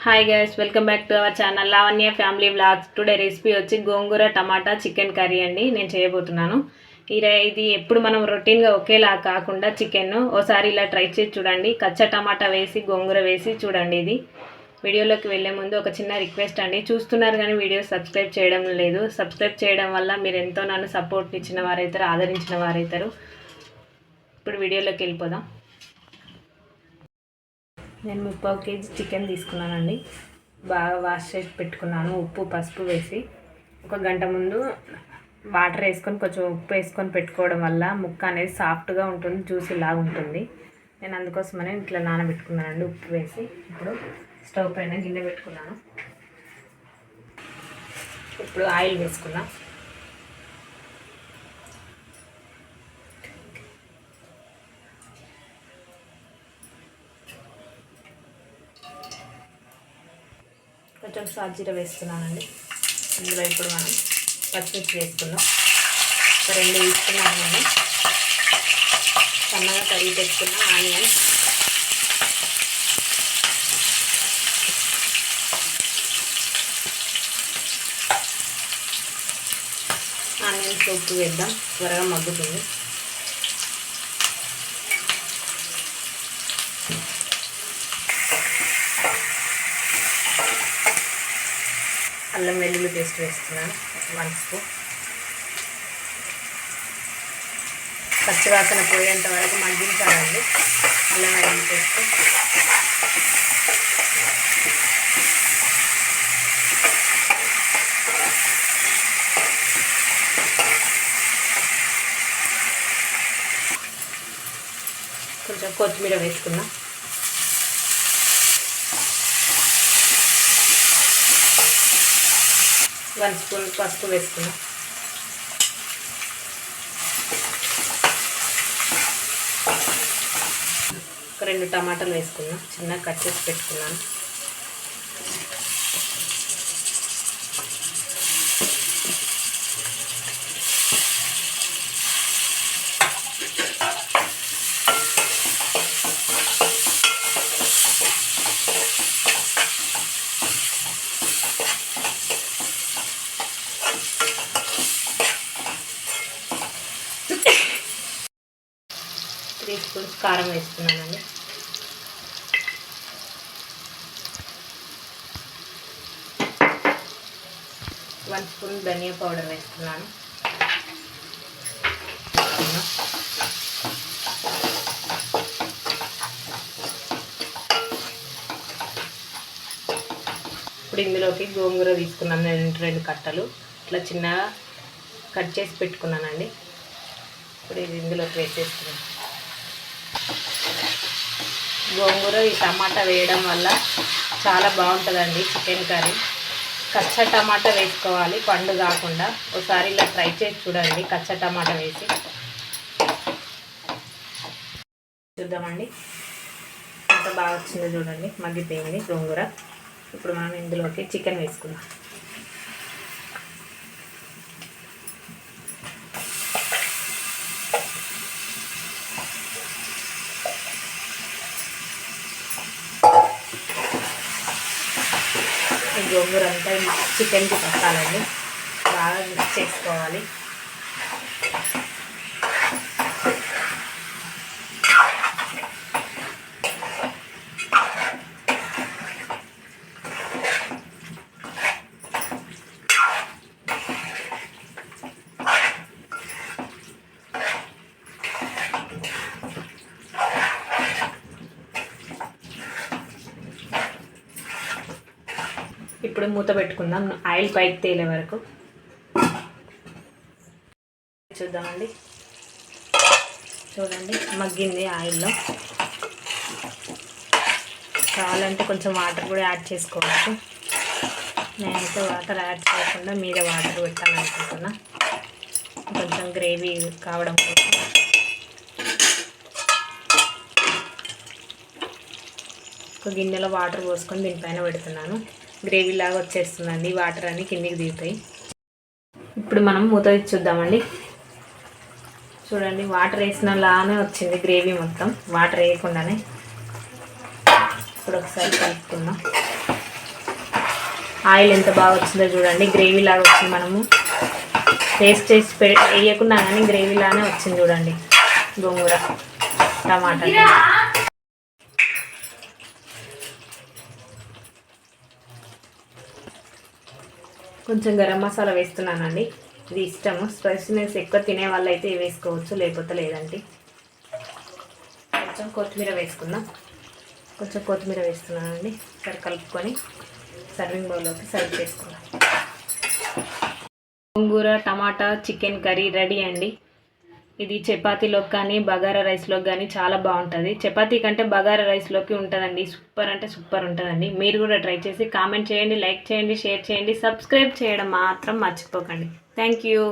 Hi guys, welcome back to our channel Lavanya family vlogs. Today recipe వచ్చి గోంగూర టమాటా chicken curry అండి నేను చేయబోతున్నాను. ఇది ఎప్పుడు మనం రొటీన్గా ఒకేలా కాకుండా చికెన్ ఓసారి ఇలా ట్రై చేసి చూడండి. కచ్చా టమాటా వేసి గోంగూర వేసి చూడండి. ఇది వీడియోలోకి వెళ్ళే ముందు ఒక చిన్న రిక్వెస్ట్ అండి, చూస్తున్నారు కానీ వీడియో సబ్స్క్రైబ్ చేయడం లేదు. సబ్స్క్రైబ్ చేయడం వల్ల మీరు ఎంతో నన్ను సపోర్ట్ ఇచ్చిన వారైతారు, ఆదరించిన వారైతారు. ఇప్పుడు వీడియోలోకి వెళ్ళిపోదాం. నేను 30 kg చికెన్ తీసుకున్నానండి. బాగా వాష్ చేసి పెట్టుకున్నాను. ఉప్పు పసుపు వేసి ఒక గంట ముందు వాటర్ వేసుకొని కొంచెం ఉప్పు వేసుకొని పెట్టుకోవడం వల్ల ముక్క అనేది సాఫ్ట్గా ఉంటుంది, జ్యూసీ లాగా ఉంటుంది. నేను అందుకోసమనే ఇట్లా నానబెట్టుకున్నానండి ఉప్పు వేసి. ఇప్పుడు స్టవ్ పైన గిన్నె పెట్టుకున్నాను. ఇప్పుడు ఆయిల్ వేసుకున్నాం. కొంచెం సాజీర వేస్తున్నానండి. ఇందులో ఇప్పుడు మనం పచ్చిమిర్చి వేసుకుందాం. ఒక 2 తీసుకున్నాను నేను. సన్నగా కరిగి పెట్టుకున్న ఆనియన్స్, ఉప్పు వేద్దాం, త్వరగా మగ్గుతుంది. అల్లం వెల్లుల్లి పేస్ట్ వేస్తున్నాను 1 స్పూన్. పచ్చివాసన పోయేంత వరకు మగ్గించాలండి అల్లం వెల్లుల్లి పేస్ట్. కొంచెం కొత్తిమీర వేసుకుందాం. వన్ స్పూన్ పసుపు వేసుకున్నాం. ఒక 2 టమాటాలు వేసుకున్నాం, చిన్నగా కట్ చేసి పెట్టుకున్నాను. స్పూన్స్ కారం వేసుకున్నానండి. వన్ స్పూన్ ధనియా పౌడర్ వేసుకున్నాను. ఇప్పుడు ఇందులోకి గోంగూర తీసుకున్నాను. 2 కట్టలు ఇట్లా చిన్నగా కట్ చేసి పెట్టుకున్నానండి. ఇప్పుడు ఇది ఇందులోకి వేసేసుకున్నాను. గోంగూర ఈ టమాటా వేయడం వల్ల చాలా బాగుంటుందండి చికెన్ కర్రీ. కచ్చా టమాటా వేసుకోవాలి, పండు కాకుండా. ఒకసారి ఇలా ట్రై చేసి చూడండి కచ్చా టమాటా వేసి. చూద్దామండి ఎంత బాగా వచ్చిందో చూడండి. మగ్గిపోయింది గోంగూర. ఇప్పుడు మనం ఇందులోకి చికెన్ వేసుకుందాం. గోంగూర అంతా చికెన్కి పట్టాలండి, బాగా మిక్స్ చేసుకోవాలి. ఇప్పుడు మూత పెట్టుకుందాం ఆయిల్ పైకి తేలే వరకు. చూద్దామండి. చూడండి మగ్గింది ఆయిల్లో. కావాలంటే కొంచెం వాటర్ కూడా యాడ్ చేసుకోవచ్చు. నేనైతే వాటర్ యాడ్ చేయకుండా మీద వాటర్ పెట్టాలనుకుంటున్నా, కొంచెం గ్రేవీ కావడం కోసం. ఒక గిన్నెలో వాటర్ పోసుకొని దీనిపైన పెడుతున్నాను. గ్రేవీ లాగా వచ్చేస్తుందండి, వాటర్ అన్నీ కిందికి దిగుతాయి. ఇప్పుడు మనం మూత తీసి చూద్దామండి. చూడండి వాటర్ వేసిన లానే వచ్చింది గ్రేవీ మొత్తం, వాటర్ వేయకుండానే. ఇప్పుడు ఒకసారి కలుపుకుందాం. ఆయిల్ ఎంత బాగా వచ్చిందో చూడండి, గ్రేవీ లాగా వచ్చింది. మనము టేస్ట్ చేసి వేయకున్నా కానీ గ్రేవీ లాగానే వచ్చింది చూడండి గోంగూర టమాటా. కొంచెం గరం మసాలా వేస్తున్నానండి, ఇది ఇష్టము. స్పైసీనెస్ ఎక్కువ తినే వాళ్ళు అయితే వేసుకోవచ్చు, లేకపోతే లేదండి. కొంచెం కొత్తిమీర వేసుకుందాం. కొంచెం కొత్తిమీర వేస్తున్నానండి. సరే కలుపుకొని సర్వింగ్ బౌల్లోకి సర్వ్ చేసుకుందాం. గోంగూర టమాటా చికెన్ కర్రీ రెడీ అండి. ఇది చపాతీలోకి కానీ బగారా రైస్లోకి కానీ చాలా బాగుంటుంది. చపాతీ కంటే బగారా రైస్లోకి ఉంటుందండి, సూపర్ అంటే సూపర్ ఉంటుందండి. మీరు కూడా ట్రై చేసి కామెంట్ చేయండి, లైక్ చేయండి, షేర్ చేయండి, సబ్స్క్రైబ్ చేయడం మాత్రం మర్చిపోకండి. Thank you.